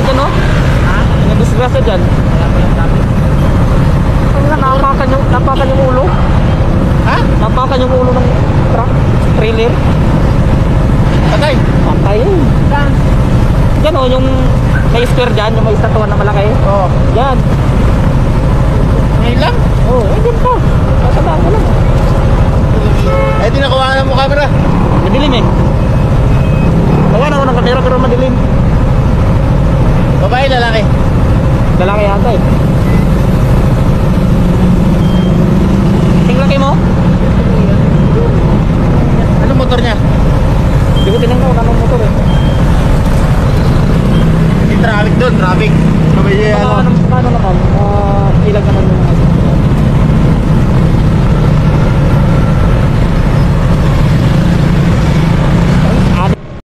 dyan, no? Ha? Yung disgrasya dyan. Wala po yung sabi. Ano nga, napakan yung ulo. Ha? Napakan yung ulo ng truck, trailer. Patay. Patay yun. Saan? Yan o, yung may square dyan, yung may estatuan na malaki. Oo. Yan. Ngayon lang? Oo, dyan pa. Kasabaan ko lang. Eh, di nakuha mo camera. Madilim eh. Gawa na ako ng kamera pero madilim. Babae, lalaki. Lalaki yata eh. Tinglaki mo? Anong motor niya? Hindi ko tinignan kung anong motor eh. Hindi traffic doon, traffic. Sabay Baka ano. ano